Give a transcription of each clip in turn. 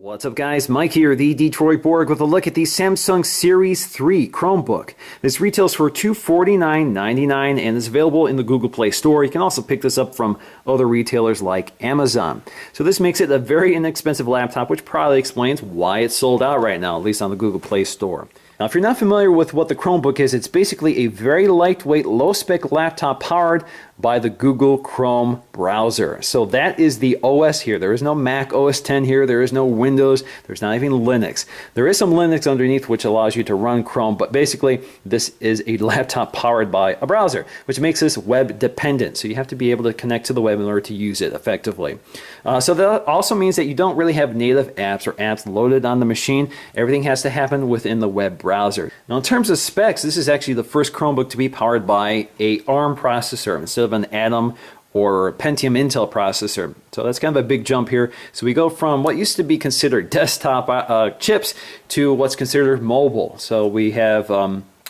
What's up guys, Mike here, the Detroit Borg, with a look at the Samsung Series 3 Chromebook. This retails for $249.99 and is available in the Google Play Store. You can also pick this up from other retailers like Amazon. So this makes it a very inexpensive laptop, which probably explains why it's sold out right now, at least on the Google Play Store. Now, if you're not familiar with what the Chromebook is, it's basically a very lightweight, low-spec laptop powered by the Google Chrome browser. So that is the OS here. There is no Mac OS X here. There is no Windows. There's not even Linux. There is some Linux underneath which allows you to run Chrome, but basically this is a laptop powered by a browser, which makes this web dependent. So you have to be able to connect to the web in order to use it effectively. So that also means that you don't really have native apps or apps loaded on the machine. Everything has to happen within the web browser. Now, in terms of specs, this is actually the first Chromebook to be powered by a ARM processor instead of an Atom or Pentium Intel processor. So that's kind of a big jump here. So we go from what used to be considered desktop chips to what's considered mobile. So we have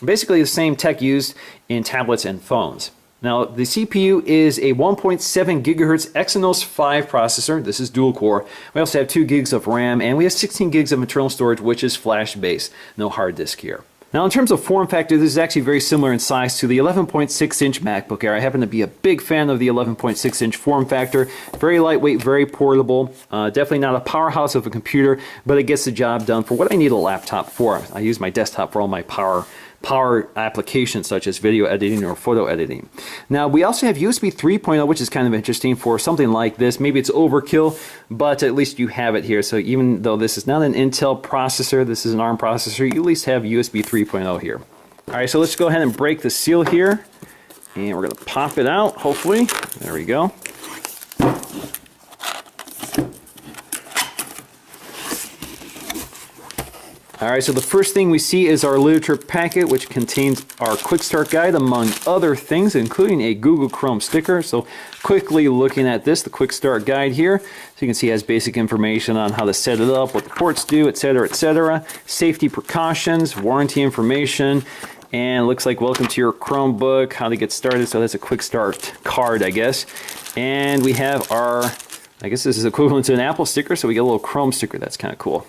basically the same tech used in tablets and phones. Now, the CPU is a 1.7 gigahertz Exynos 5 processor. This is dual core. We also have 2 gigs of RAM, and we have 16 gigs of internal storage, which is flash-based. No hard disk here. Now, in terms of form factor, this is actually very similar in size to the 11.6-inch MacBook Air. I happen to be a big fan of the 11.6-inch form factor. Very lightweight, very portable. Definitely not a powerhouse of a computer, but it gets the job done for what I need a laptop for. I use my desktop for all my power applications such as video editing or photo editing. Now, we also have USB 3.0, which is kind of interesting for something like this. Maybe it's overkill, but at least you have it here. So even though this is not an Intel processor, this is an ARM processor, you at least have USB 3.0 here. All right, so let's go ahead and break the seal here, and we're going to pop it out, hopefully. There we go. Alright, so the first thing we see is our literature packet, which contains our quick start guide among other things, including a Google Chrome sticker. So quickly looking at this, the quick start guide here, so you can see it has basic information on how to set it up, what the ports do, etc., etc. Safety precautions, warranty information, and it looks like welcome to your Chromebook, how to get started. So that's a quick start card, I guess. And we have our, I guess this is equivalent to an Apple sticker, so we get a little Chrome sticker. That's kind of cool.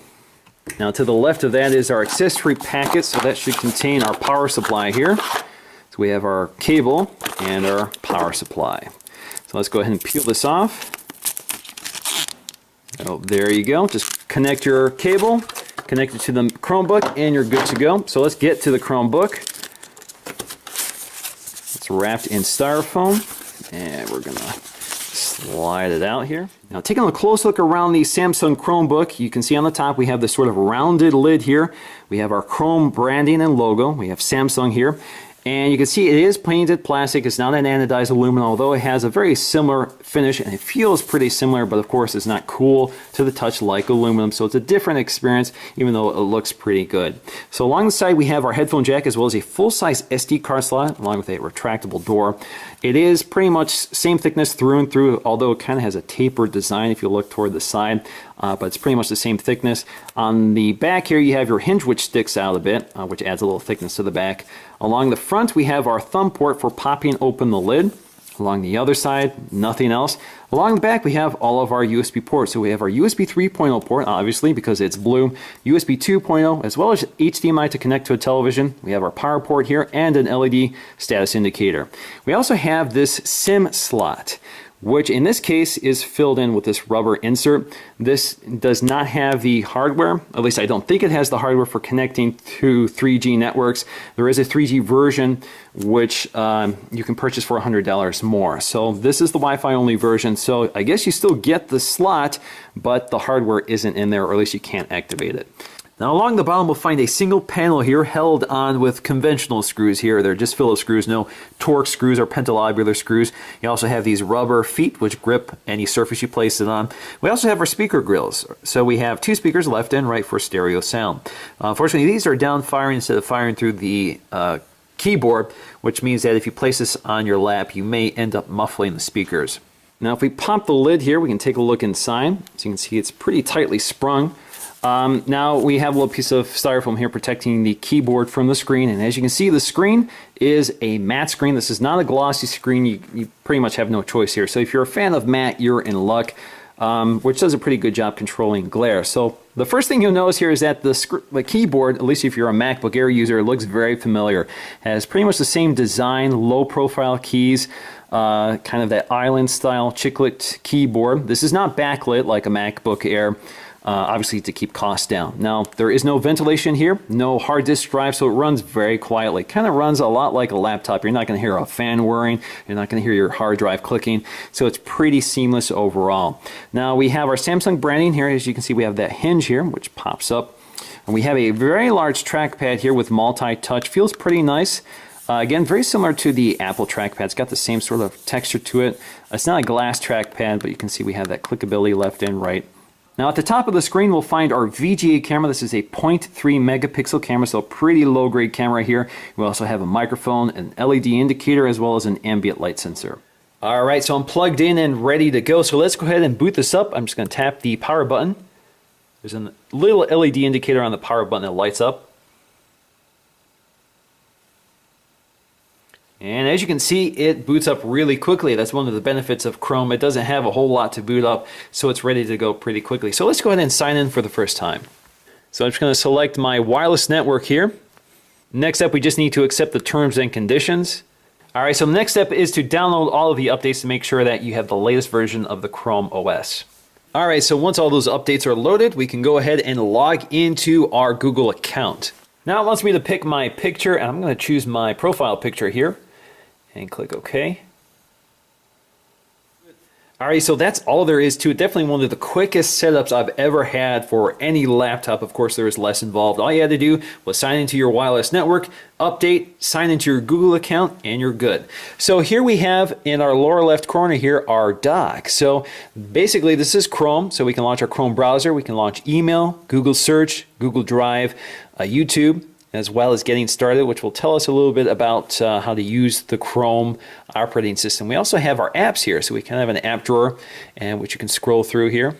Now, to the left of that is our accessory packet, so that should contain our power supply here. So we have our cable and our power supply. So let's go ahead and peel this off. Oh, there you go. Just connect your cable, connect it to the Chromebook, and you're good to go. So let's get to the Chromebook. It's wrapped in styrofoam, and we're going to slide it out here. Now, taking a close look around the Samsung Chromebook, you can see on the top we have this sort of rounded lid here. We have our Chrome branding and logo. We have Samsung here. And you can see it is painted plastic. It's not an anodized aluminum, although it has a very similar finish and it feels pretty similar, but of course it's not cool to the touch like aluminum, so it's a different experience, even though it looks pretty good. So along the side we have our headphone jack as well as a full-size SD card slot along with a retractable door. It is pretty much same thickness through and through, although it kind of has a tapered design if you look toward the side. But it's pretty much the same thickness. On the back here you have your hinge, which sticks out a bit, which adds a little thickness to the back. Along the front we have our thumb port for popping open the lid. Along the other side, nothing else. Along the back we have all of our USB ports. So we have our USB 3.0 port, obviously because it's blue, USB 2.0, as well as HDMI to connect to a television. We have our power port here and an LED status indicator. We also have this SIM slot, which in this case is filled in with this rubber insert. This does not have the hardware, at least I don't think it has the hardware for connecting to 3G networks. There is a 3G version which you can purchase for $100 more. So this is the Wi-Fi only version, so I guess you still get the slot, but the hardware isn't in there, or at least you can't activate it. Now along the bottom we'll find a single panel here held on with conventional screws here. They're just Phillips screws, no Torx screws or pentalobular screws. You also have these rubber feet which grip any surface you place it on. We also have our speaker grills. So we have 2 speakers left and right for stereo sound. Unfortunately these are down firing instead of firing through the keyboard, which means that if you place this on your lap you may end up muffling the speakers. Now if we pop the lid here we can take a look inside. So you can see it's pretty tightly sprung. Now we have a little piece of styrofoam here protecting the keyboard from the screen, and as you can see the screen is a matte screen. This is not a glossy screen. You pretty much have no choice here. So if you're a fan of matte, you're in luck. which does a pretty good job controlling glare. So the first thing you'll notice here is that the keyboard, at least if you're a MacBook Air user, looks very familiar. Has pretty much the same design, low profile keys, kind of that island style chiclet keyboard. This is not backlit like a MacBook Air, obviously to keep costs down. Now, there is no ventilation here, no hard disk drive, so it runs very quietly. Kind of runs a lot like a laptop. You're not going to hear a fan whirring, you're not going to hear your hard drive clicking, so it's pretty seamless overall. Now, we have our Samsung branding here. As you can see, we have that hinge here, which pops up. And we have a very large trackpad here with multi-touch. Feels pretty nice. Again, very similar to the Apple trackpad. It's got the same sort of texture to it. It's not a glass trackpad, but you can see we have that clickability left and right. Now at the top of the screen, we'll find our VGA camera. This is a 0.3 megapixel camera, so pretty low grade camera here. We also have a microphone, an LED indicator, as well as an ambient light sensor. All right, so I'm plugged in and ready to go. So let's go ahead and boot this up. I'm just going to tap the power button. There's a little LED indicator on the power button that lights up. And as you can see, it boots up really quickly. That's one of the benefits of Chrome. It doesn't have a whole lot to boot up, so it's ready to go pretty quickly. So let's go ahead and sign in for the first time. So I'm just going to select my wireless network here. Next up, we just need to accept the terms and conditions. All right, so the next step is to download all of the updates to make sure that you have the latest version of the Chrome OS. All right, so once all those updates are loaded, we can go ahead and log into our Google account. Now it wants me to pick my picture, and I'm going to choose my profile picture here. And click OK. Alright, so that's all there is to it. Definitely one of the quickest setups I've ever had for any laptop. Of course, there is less involved. All you had to do was sign into your wireless network, update, sign into your Google account, and you're good. So here we have in our lower left corner here our dock. So basically this is Chrome, so we can launch our Chrome browser, we can launch email, Google Search, Google Drive, YouTube, as well as getting started, which will tell us a little bit about how to use the Chrome operating system. We also have our apps here, so we can have an app drawer, and which you can scroll through here,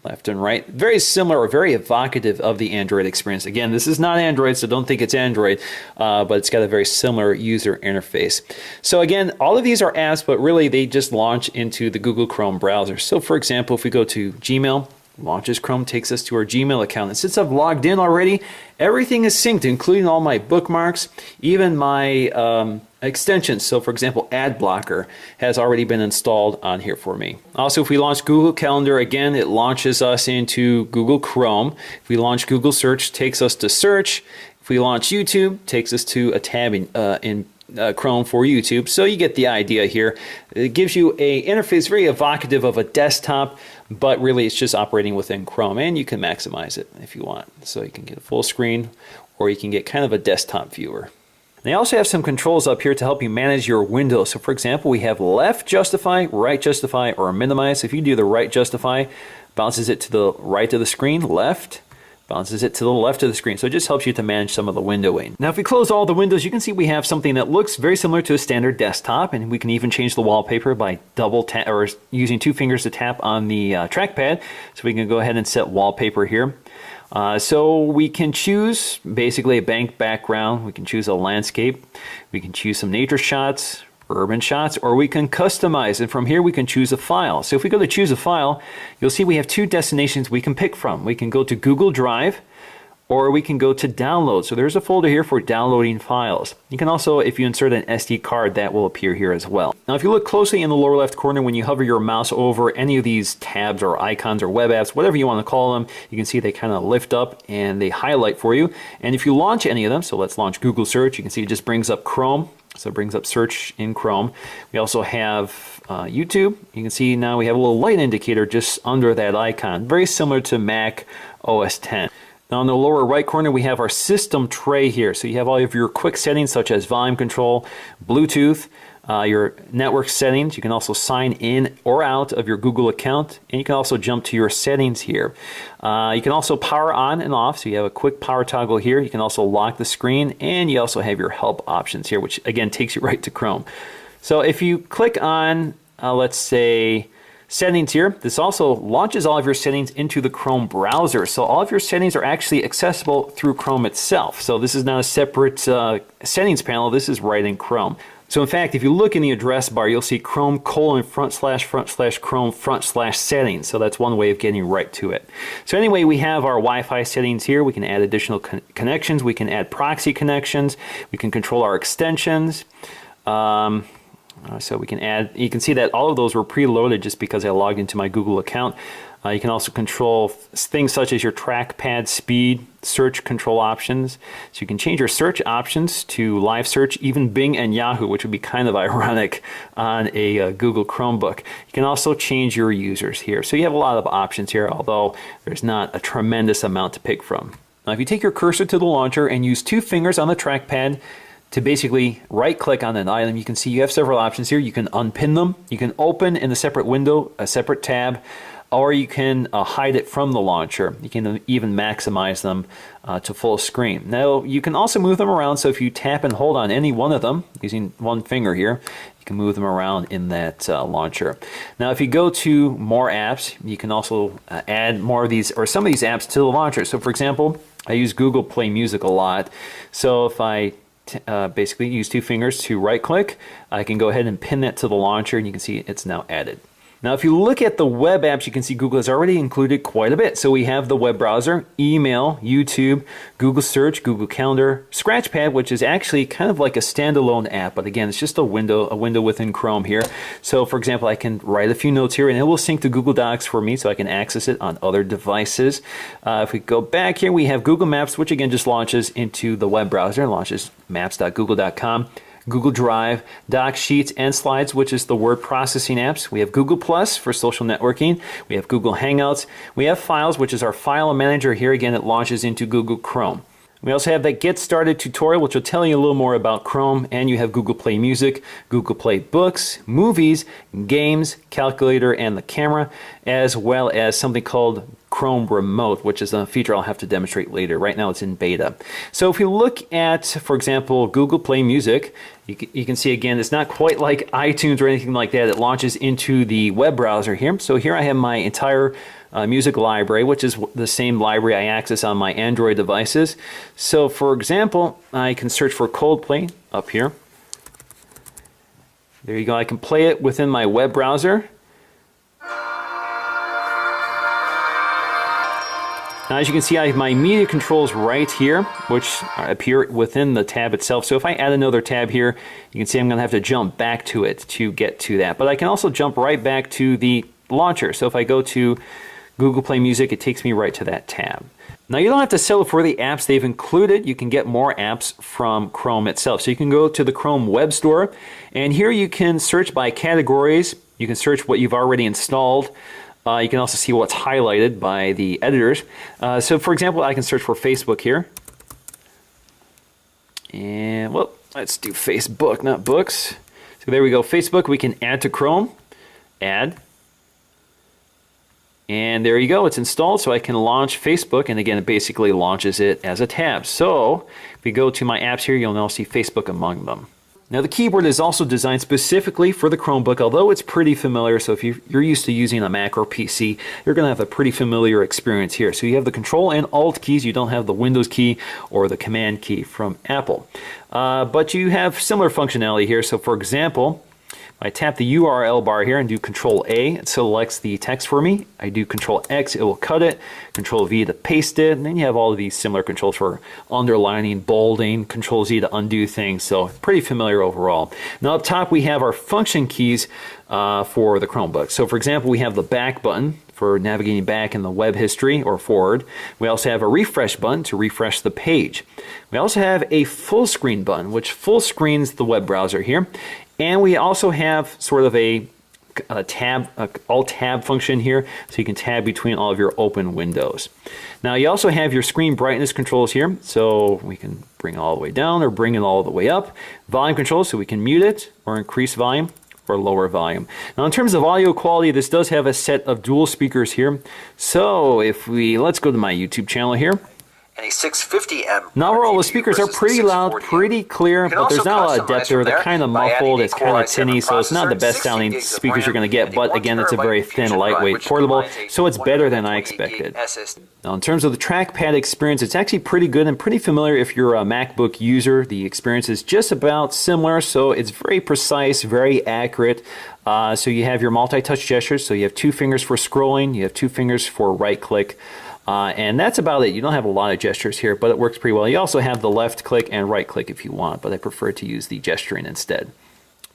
left and right. Very similar or very evocative of the Android experience. Again, this is not Android, so don't think it's Android, but it's got a very similar user interface. So again, all of these are apps, but really they just launch into the Google Chrome browser. So for example, if we go to Gmail, launches Chrome, takes us to our Gmail account. And since I've logged in already, everything is synced, including all my bookmarks, even my extensions. So for example, Ad Blocker has already been installed on here for me. Also, if we launch Google Calendar, again, it launches us into Google Chrome. If we launch Google Search, takes us to Search. If we launch YouTube, takes us to a tab in Chrome for YouTube. So you get the idea here. It gives you a interface very evocative of a desktop, but really it's just operating within Chrome, and you can maximize it if you want. So you can get a full screen, or you can get kind of a desktop viewer. They also have some controls up here to help you manage your windows. So for example, we have left justify, right justify, or minimize. If you do the right justify, bounces it to the right of the screen, left, bounces it to the left of the screen. So it just helps you to manage some of the windowing. Now if we close all the windows, you can see we have something that looks very similar to a standard desktop, and we can even change the wallpaper by double tap or using two fingers to tap on the trackpad. So we can go ahead and set wallpaper here. So we can choose basically a bank background, we can choose a landscape, we can choose some nature shots, urban shots, or we can customize, and from here we can choose a file. So if we go to choose a file, you'll see we have two destinations we can pick from. We can go to Google Drive, or we can go to download. So there's a folder here for downloading files. You can also, if you insert an SD card, that will appear here as well. Now if you look closely in the lower left corner, when you hover your mouse over any of these tabs or icons or web apps, whatever you want to call them, you can see they kind of lift up and they highlight for you. And if you launch any of them, so let's launch Google Search, you can see it just brings up Chrome. So it brings up search in Chrome. We also have YouTube. You can see now we have a little light indicator just under that icon, very similar to Mac OS X. Now in the lower right corner, we have our system tray here. So you have all of your quick settings such as volume control, Bluetooth, your network settings. You can also sign in or out of your Google account, and you can also jump to your settings here. You can also power on and off, so you have a quick power toggle here. You can also lock the screen, and you also have your help options here, which again takes you right to Chrome. So if you click on, let's say, settings here, this also launches all of your settings into the Chrome browser. So all of your settings are actually accessible through Chrome itself. So this is not a separate settings panel, this is right in Chrome. So in fact, if you look in the address bar, you'll see Chrome : // Chrome / settings. So that's one way of getting right to it. So anyway, we have our Wi-Fi settings here. We can add additional connections. We can add proxy connections. We can control our extensions. So we can add, you can see that all of those were preloaded just because I logged into my Google account. You can also control things such as your trackpad speed, search control options. So you can change your search options to live search, even Bing and Yahoo, which would be kind of ironic on a Google Chromebook. You can also change your users here. So you have a lot of options here, although there's not a tremendous amount to pick from. Now, if you take your cursor to the launcher and use 2 fingers on the trackpad to basically right-click on an item, you can see you have several options here. You can unpin them, you can open in a separate window, a separate tab, or you can hide it from the launcher. You can even maximize them to full screen. Now, you can also move them around, so if you tap and hold on any one of them, using 1 finger here, you can move them around in that launcher. Now, if you go to more apps, you can also add more of these, or some of these apps to the launcher. So for example, I use Google Play Music a lot. So if I basically use 2 fingers to right click, I can go ahead and pin that to the launcher, and you can see it's now added. Now, if you look at the web apps, you can see Google has already included quite a bit. So we have the web browser, email, YouTube, Google Search, Google Calendar, Scratchpad, which is actually kind of like a standalone app, but again, it's just a window within Chrome here. So for example, I can write a few notes here and it will sync to Google Docs for me so I can access it on other devices. If we go back here, we have Google Maps, which again just launches into the web browser, launches maps.google.com. Google Drive, Docs, Sheets, and Slides, which is the word processing apps. We have Google Plus for social networking. We have Google Hangouts. We have Files, which is our file manager here. Again, it launches into Google Chrome. We also have that Get Started tutorial, which will tell you a little more about Chrome, and you have Google Play Music, Google Play Books, Movies, Games, Calculator, and the camera, as well as something called Chrome Remote, which is a feature I'll have to demonstrate later. Right now it's in beta. So if you look at, for example, Google Play Music, you can see again, it's not quite like iTunes or anything like that. It launches into the web browser here. So here I have my entire music library, which is the same library I access on my Android devices. So for example, I can search for Coldplay up here. There you go. I can play it within my web browser. Now, as you can see, I have my media controls right here, which appear within the tab itself. So if I add another tab here, you can see I'm going to have to jump back to it to get to that. But I can also jump right back to the launcher. So if I go to Google Play Music, it takes me right to that tab. Now, you don't have to settle for the apps they've included. You can get more apps from Chrome itself. So you can go to the Chrome Web Store, and here you can search by categories. You can search what you've already installed. You can also see what's highlighted by the editors. So for example, I can search for Facebook here. And well, let's do Facebook, not books. So there we go, Facebook. We can add to Chrome, add. And there you go, it's installed, so I can launch Facebook, and again, it basically launches it as a tab. So if we go to my apps here, you'll now see Facebook among them. Now, the keyboard is also designed specifically for the Chromebook, although it's pretty familiar. So if you're used to using a Mac or PC, you're going to have a pretty familiar experience here. So you have the Control and Alt keys. You don't have the Windows key or the Command key from Apple. But you have similar functionality here. So for example, I tap the URL bar here and do Control A, it selects the text for me. I do Control X, it will cut it. Control V to paste it. And then you have all of these similar controls for underlining, bolding, Control Z to undo things. So pretty familiar overall. Now up top we have our function keys for the Chromebook. So for example, we have the back button for navigating back in the web history or forward. We also have a refresh button to refresh the page. We also have a full screen button, which full screens the web browser here. And we also have sort of a alt-tab function here, so you can tab between all of your open windows. Now, you also have your screen brightness controls here, so we can bring it all the way down or bring it all the way up. Volume controls, so we can mute it or increase volume or lower volume. Now, in terms of audio quality, this does have a set of dual speakers here. So if let's go to my YouTube channel here. And a 650M. Now overall, the speakers are pretty loud, pretty clear, but there's not a lot of depth there. They're kind of muffled, it's kind of tinny, so it's not the best sounding speakers you're going to get, but again, it's a very thin, lightweight portable, so it's better than I expected. Now in terms of the trackpad experience, it's actually pretty good and pretty familiar if you're a MacBook user. The experience is just about similar, so it's very precise, very accurate. So you have your multi-touch gestures, so you have 2 fingers for scrolling, you have 2 fingers for right-click, and that's about it. You don't have a lot of gestures here, but it works pretty well. You also have the left click and right click if you want, but I prefer to use the gesturing instead.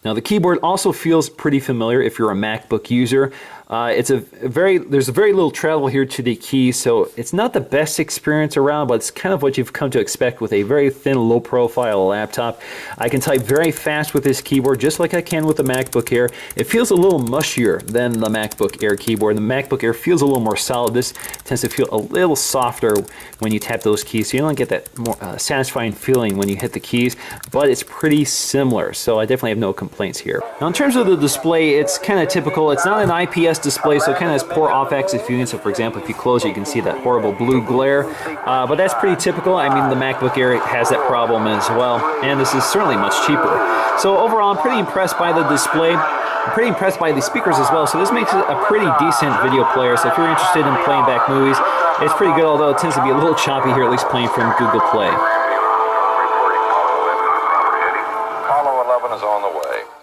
Now the keyboard also feels pretty familiar if you're a MacBook user. There's a very little travel here to the keys, so it's not the best experience around, but it's kind of what you've come to expect with a very thin, low-profile laptop. I can type very fast with this keyboard, just like I can with the MacBook Air. It feels a little mushier than the MacBook Air keyboard. The MacBook Air feels a little more solid. This tends to feel a little softer when you tap those keys, so you don't get that more satisfying feeling when you hit the keys, but it's pretty similar, so I definitely have no complaints here. Now in terms of the display, it's kind of typical. It's not an IPS display, so it kind of has poor off-axis viewing. So for example, if you close it, you can see that horrible blue glare, but that's pretty typical. I mean, the MacBook Air has that problem as well, and this is certainly much cheaper. So overall, I'm pretty impressed by the display. I'm pretty impressed by the speakers as well, so this makes it a pretty decent video player. So if you're interested in playing back movies, it's pretty good, although it tends to be a little choppy here, at least playing from Google Play.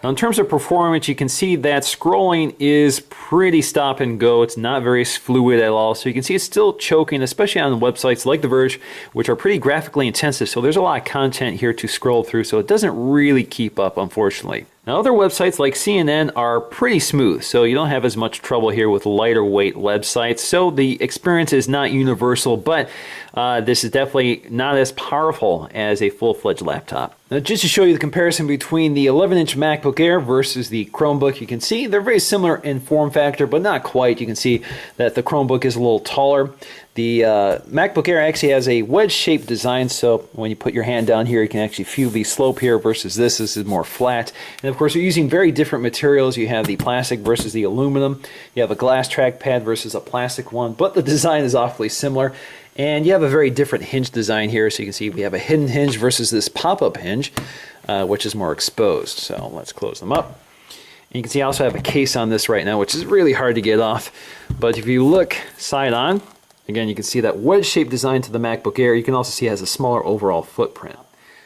Now in terms of performance, you can see that scrolling is pretty stop and go. It's not very fluid at all. So you can see it's still choking, especially on websites like The Verge, which are pretty graphically intensive. So there's a lot of content here to scroll through. So it doesn't really keep up, unfortunately. Now other websites like CNN are pretty smooth, so you don't have as much trouble here with lighter weight websites. So the experience is not universal, but this is definitely not as powerful as a full-fledged laptop. Now just to show you the comparison between the 11-inch MacBook Air versus the Chromebook, you can see they're very similar in form factor, but not quite. You can see that the Chromebook is a little taller. The MacBook Air actually has a wedge-shaped design, so when you put your hand down here, you can actually feel the slope here versus this. This is more flat. And of course, you're using very different materials. You have the plastic versus the aluminum. You have a glass trackpad versus a plastic one, but the design is awfully similar. And you have a very different hinge design here. So you can see we have a hidden hinge versus this pop-up hinge, which is more exposed. So let's close them up. And you can see I also have a case on this right now, which is really hard to get off. But if you look side on, again, you can see that wedge-shaped design to the MacBook Air. You can also see it has a smaller overall footprint.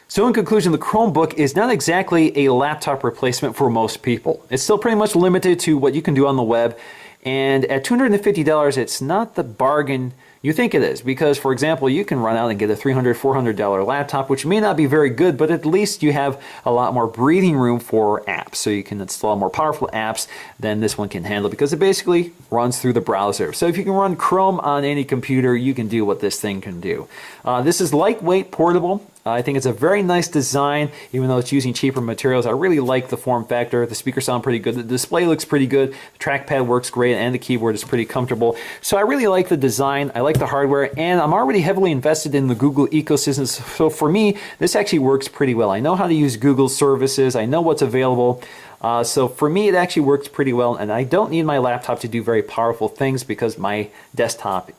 So in conclusion, the Chromebook is not exactly a laptop replacement for most people. It's still pretty much limited to what you can do on the web. And at $250, it's not the bargain you think it is, because for example, you can run out and get a $300, $400 laptop, which may not be very good, but at least you have a lot more breathing room for apps, so you can install more powerful apps than this one can handle, because it basically runs through the browser. So if you can run Chrome on any computer, you can do what this thing can do. This is lightweight, portable. I think it's a very nice design, even though it's using cheaper materials. I really like the form factor. The speakers sound pretty good. The display looks pretty good. The trackpad works great, and the keyboard is pretty comfortable. So I really like the design. I like the hardware, and I'm already heavily invested in the Google ecosystem. So for me, this actually works pretty well. I know how to use Google services. I know what's available. So for me, it actually works pretty well, and I don't need my laptop to do very powerful things because my desktop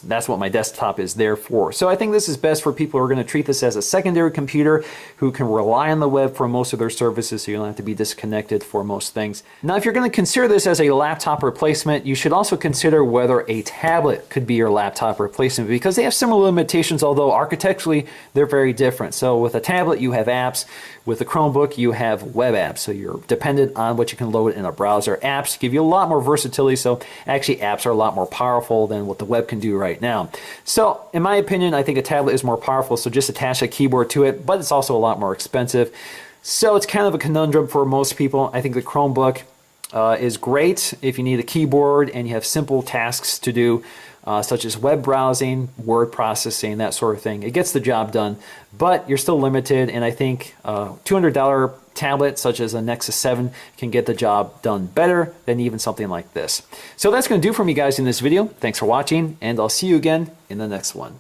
that's what my desktop is there for. So I think this is best for people who are going to treat this as a secondary computer who can rely on the web for most of their services, so you don't have to be disconnected for most things. Now, if you're going to consider this as a laptop replacement, you should also consider whether a tablet could be your laptop replacement, because they have similar limitations, although architecturally they're very different. So with a tablet, you have apps. With the Chromebook, you have web apps, so you're dependent on what you can load in a browser. Apps give you a lot more versatility, so actually apps are a lot more powerful than what the web can do right now. So in my opinion, I think a tablet is more powerful, so just attach a keyboard to it, but it's also a lot more expensive. So it's kind of a conundrum for most people. I think the Chromebook is great if you need a keyboard and you have simple tasks to do, such as web browsing, word processing, that sort of thing. It gets the job done, but you're still limited, and I think a $200 tablet such as a Nexus 7 can get the job done better than even something like this. So that's going to do for me, guys, in this video. Thanks for watching, and I'll see you again in the next one.